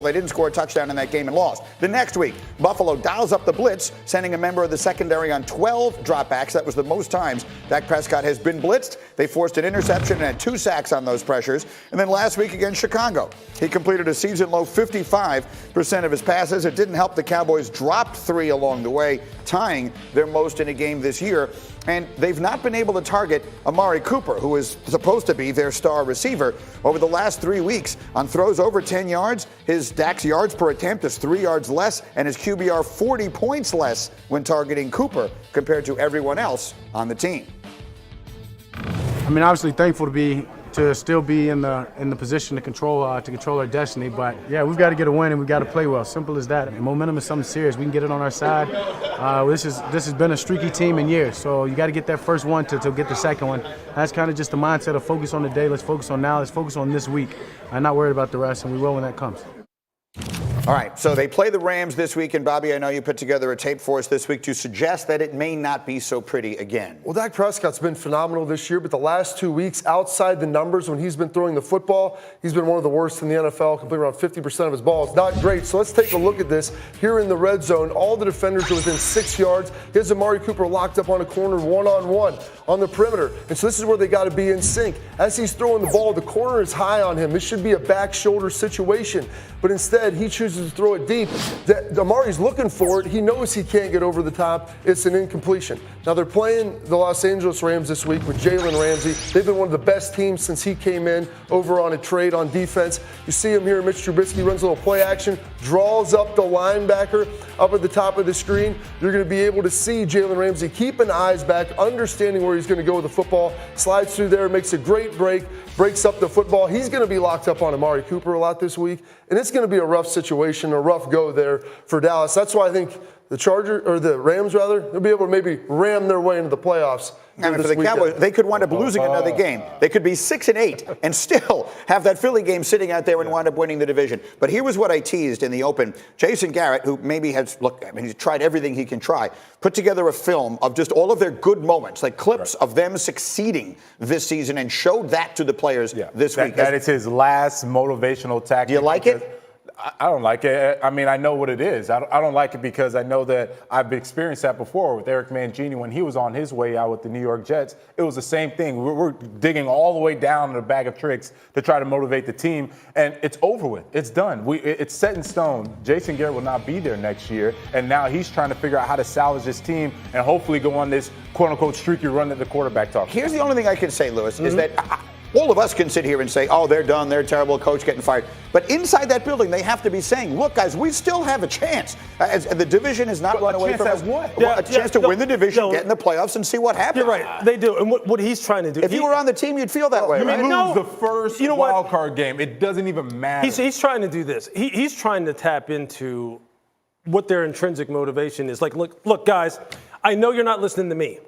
They didn't score a touchdown in that game and lost. The next week, Buffalo dials up the blitz, sending a member of the secondary on 12 dropbacks. That was the most times Dak Prescott has been blitzed. They forced an interception and had 2 sacks on those pressures. And then last week against Chicago, he completed a season-low 55% of his passes. It didn't help the Cowboys dropped 3 along the way, tying their most in a game this year. And they've not been able to target Amari Cooper, who is supposed to be their star receiver. Over the last 3 weeks, on throws over 10 yards, his Dak's yards per attempt is 3 yards less, and his QBR 40 points less when targeting Cooper compared to everyone else on the team. I mean, obviously thankful to still be in the position to control our destiny. But yeah, we've got to get a win and we've got to play well. Simple as that. I mean, momentum is something serious. We can get it on our side. This has been a streaky team in years, so you got to get that first one to get the second one. That's kind of just the mindset of focus on the day. Let's focus on now. Let's focus on this week. I'm not worried about the rest, and we will when that comes. All right, so they play the Rams this week, and Bobby, I know you put together a tape for us this week to suggest that it may not be so pretty again. Well, Dak Prescott's been phenomenal this year, but the last 2 weeks, outside the numbers, when he's been throwing the football, he's been one of the worst in the NFL, completing around 50% of his balls. Not great. So let's take a look at this. Here in the red zone, all the defenders are within 6 yards. Here's Amari Cooper locked up on a corner one-on-one on the perimeter. And so this is where they got to be in sync. As he's throwing the ball, the corner is high on him. This should be a back shoulder situation. But instead, he chooses to throw it deep. Amari's looking for it. He knows he can't get over the top. It's an incompletion. Now, they're playing the Los Angeles Rams this week with Jalen Ramsey. They've been one of the best teams since he came in over on a trade on defense. You see him here. Mitch Trubisky runs a little play action, draws up the linebacker up at the top of the screen. You're going to be able to see Jalen Ramsey keeping eyes back, understanding where he's going to go with the football, slides through there, makes a great break, breaks up the football. He's going to be locked up on Amari Cooper a lot this week, and it's going to be a rough situation, a rough go there for Dallas. That's why I think the Rams, they'll be able to maybe ram their way into the playoffs. I mean, for the Cowboys, they could wind up losing another game. They could be 6-8 and still have that Philly game sitting out there and wind up winning the division. But here was what I teased in the open. Jason Garrett, who maybe he's tried everything he can try, put together a film of just all of their good moments, like clips of them succeeding this season, and showed that to the players this week. That is his last motivational tactic. Do you like it? I don't like it. I mean, I know what it is. I don't like it because I know that I've experienced that before with Eric Mangini when he was on his way out with the New York Jets. It was the same thing. We're digging all the way down in a bag of tricks to try to motivate the team, and it's over with. It's done. It's set in stone. Jason Garrett will not be there next year, and now he's trying to figure out how to salvage this team and hopefully go on this quote-unquote streaky run that the quarterback talks about. Here's the only thing I can say, Lewis, is that all of us can sit here and say, oh, they're done, they're terrible, coach getting fired. But inside that building, they have to be saying, look, guys, we still have a chance. The division has not run away from us. A chance to win the division, get in the playoffs, and see what happens. You're right. They do. And what he's trying to do. If you were on the team, you'd feel that way. You right? lose the first wild card game. It doesn't even matter. He's trying to do this. He's trying to tap into what their intrinsic motivation is. Like, look, guys, I know you're not listening to me.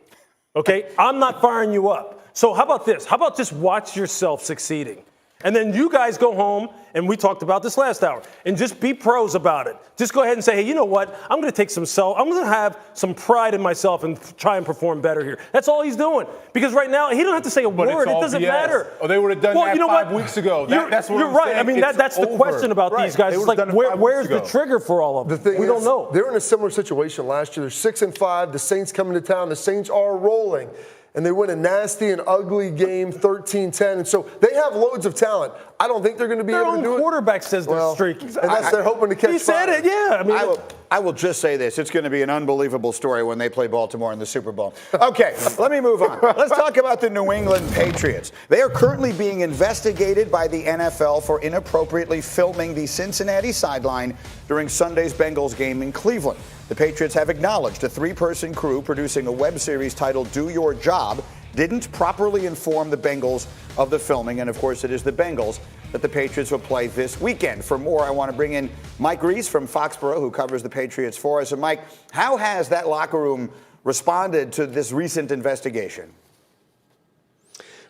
Okay? I'm not firing you up. So how about this? How about just watch yourself succeeding? And then you guys go home, and we talked about this last hour, and just be pros about it. Just go ahead and say, hey, you know what? I'm going to take I'm going to have some pride in myself and try and perform better here. That's all he's doing. Because right now, he don't have to say a word. It doesn't matter. Oh, they would have done that 5 weeks ago. That's what you're I'm right. saying. I mean, that's the question about these guys. It's like, where's the trigger for all of them? We don't know. They're in a similar situation last year. They're 6-5. The Saints coming to town. The Saints are rolling. And they win a nasty and ugly game, 13-10. And so they have loads of talent. I don't think they're going to be able to do it. Their own quarterback says they're streaky. And they're hoping to catch fire. He said it, yeah. I mean, I will just say this. It's going to be an unbelievable story when they play Baltimore in the Super Bowl. Okay, let me move on. Let's talk about the New England Patriots. They are currently being investigated by the NFL for inappropriately filming the Cincinnati sideline during Sunday's Bengals game in Cleveland. The Patriots have acknowledged a 3-person crew producing a web series titled Do Your Job didn't properly inform the Bengals of the filming. And, of course, it is the Bengals that the Patriots will play this weekend. For more, I want to bring in Mike Reese from Foxborough, who covers the Patriots for us. And, Mike, how has that locker room responded to this recent investigation?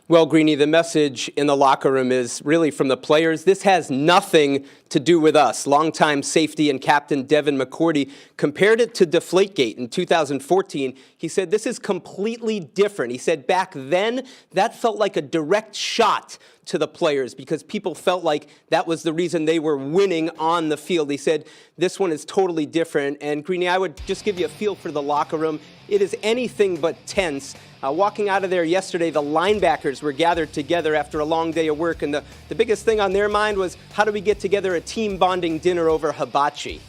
Well, Greeny, the message in the locker room is really from the players. This has nothing to do with us. Longtime safety and captain Devin McCourty compared it to Deflategate in 2014. He said, this is completely different. He said back then, that felt like a direct shot to the players because people felt like that was the reason they were winning on the field. He said, this one is totally different. And Greeny, I would just give you a feel for the locker room. It is anything but tense. Walking out of there yesterday, the linebackers were gathered together after a long day of work, and the biggest thing on their mind was, how do we get together a team bonding dinner over hibachi?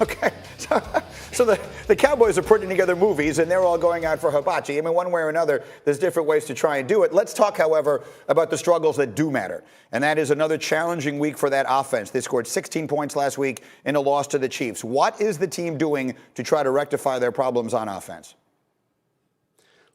Okay, so the Cowboys are putting together movies, and they're all going out for hibachi. I mean, one way or another, there's different ways to try and do it. Let's talk, however, about the struggles that do matter, and that is another challenging week for that offense. They scored 16 points last week in a loss to the Chiefs. What is the team doing to try to rectify their problems on offense?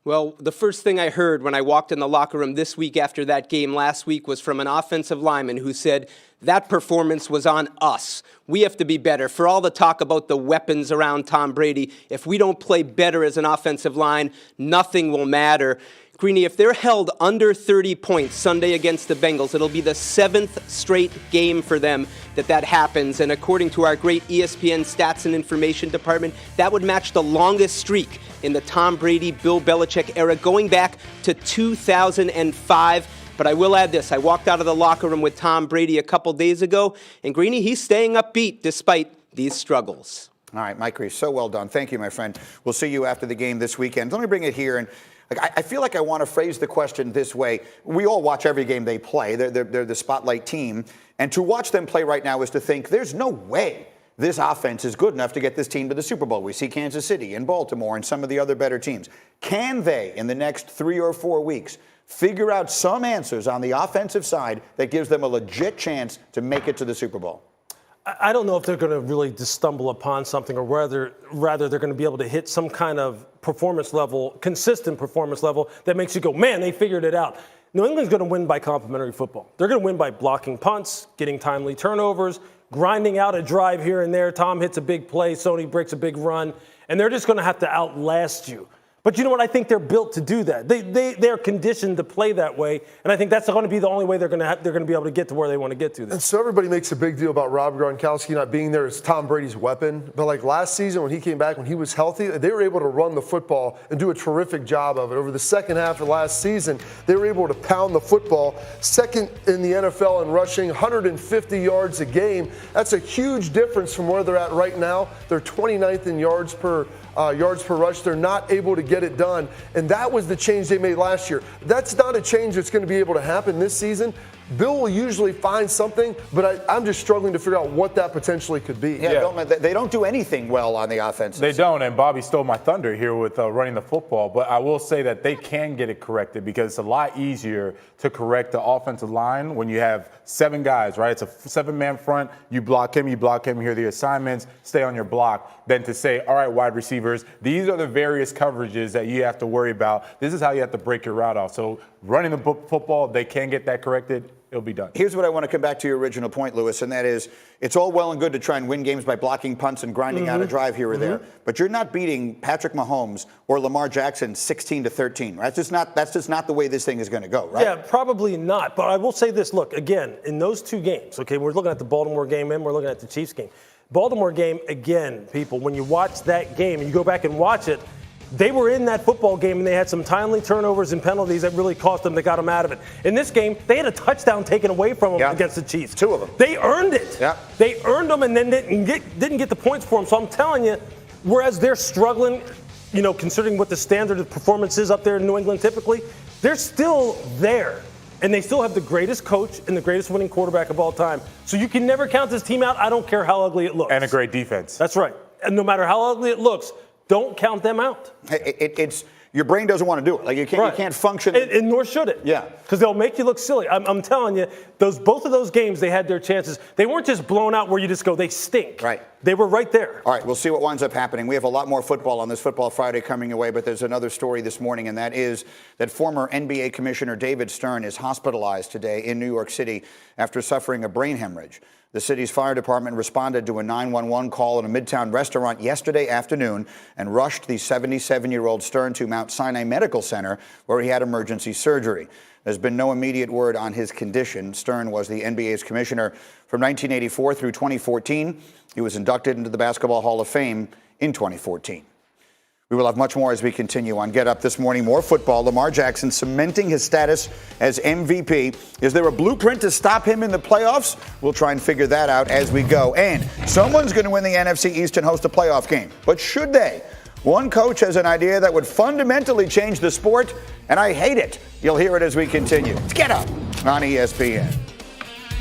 Well, the first thing I heard when I walked in the locker room this week after that game last week was from an offensive lineman who said, that performance was on us. We have to be better. For all the talk about the weapons around Tom Brady, if we don't play better as an offensive line, nothing will matter. Greeny, if they're held under 30 points Sunday against the Bengals, it'll be the 7th straight game for them that happens. And according to our great ESPN stats and information department, that would match the longest streak in the Tom Brady, Bill Belichick era, going back to 2005. But I will add this. I walked out of the locker room with Tom Brady a couple days ago, and Greeny, he's staying upbeat despite these struggles. All right, Mike Reese, so well done. Thank you, my friend. We'll see you after the game this weekend. Let me bring it here, and I feel like I want to phrase the question this way. We all watch every game they play. They're the spotlight team. And to watch them play right now is to think there's no way this offense is good enough to get this team to the Super Bowl. We see Kansas City and Baltimore and some of the other better teams. Can they, in the next 3 or 4 weeks, figure out some answers on the offensive side that gives them a legit chance to make it to the Super Bowl? I don't know if they're going to really just stumble upon something, or rather they're going to be able to hit some kind of performance level, consistent performance level that makes you go, man, they figured it out. New England's going to win by complementary football. They're going to win by blocking punts, getting timely turnovers, grinding out a drive here and there. Tom hits a big play, Sony breaks a big run, and they're just going to have to outlast you. But you know what? I think they're built to do that. They're conditioned to play that way, and I think that's going to be the only way they're going to be able to get to where they want to get to. And so everybody makes a big deal about Rob Gronkowski not being there as Tom Brady's weapon. But like last season when he came back, when he was healthy, they were able to run the football and do a terrific job of it. Over the second half of last season, they were able to pound the football. Second in the NFL in rushing, 150 yards a game. That's a huge difference from where they're at right now. They're 29th in yards per rush. They're not able to get it done. And that was the change they made last year. That's not a change that's going to be able to happen this season. Bill will usually find something, but I'm just struggling to figure out what that potentially could be. Yeah. They don't do anything well on the offense. They don't, and Bobby stole my thunder here with running the football. But I will say that they can get it corrected because it's a lot easier to correct the offensive line when you have 7 guys, right? It's a 7-man front. You block him, here are the assignments, stay on your block, than to say, all right, wide receivers, these are the various coverages that you have to worry about. This is how you have to break your route off. So running the football, they can get that corrected. It'll be done. Here's what I want to come back to your original point, Lewis, and that is it's all well and good to try and win games by blocking punts and grinding out a drive here or there, but you're not beating Patrick Mahomes or Lamar Jackson 16-13. Right? That's just not the way this thing is going to go, right? Yeah, probably not. But I will say this. Look, again, in those 2 games, okay, we're looking at the Baltimore game and we're looking at the Chiefs game. Baltimore game, again, people, when you watch that game and you go back and watch it, they were in that football game and they had some timely turnovers and penalties that really cost them, that got them out of it. In this game, they had a touchdown taken away from them against the Chiefs. 2 of them. They earned it. Yeah. They earned them and then didn't get the points for them. So I'm telling you, whereas they're struggling, you know, considering what the standard of performance is up there in New England typically, they're still there. And they still have the greatest coach and the greatest winning quarterback of all time. So you can never count this team out. I don't care how ugly it looks. And a great defense. That's right. And no matter how ugly it looks, don't count them out. It's your brain doesn't want to do it. Like you can't function. And nor should it. Yeah. Because they'll make you look silly. I'm telling you, both of those games, they had their chances. They weren't just blown out where you just go, they stink. Right. They were right there. All right, we'll see what winds up happening. We have a lot more football on this Football Friday coming your way, but there's another story this morning, and that is that former NBA Commissioner David Stern is hospitalized today in New York City after suffering a brain hemorrhage. The city's fire department responded to a 911 call in a Midtown restaurant yesterday afternoon and rushed the 77-year-old Stern to Mount Sinai Medical Center, where he had emergency surgery. There's been no immediate word on his condition. Stern was the NBA's commissioner from 1984 through 2014. He was inducted into the Basketball Hall of Fame in 2014. We will have much more as we continue on Get Up this morning. More football. Lamar Jackson cementing his status as MVP. Is there a blueprint to stop him in the playoffs? We'll try and figure that out as we go. And someone's going to win the NFC East and host a playoff game. But should they? One coach has an idea that would fundamentally change the sport, and I hate it. You'll hear it as we continue. It's Get Up on ESPN.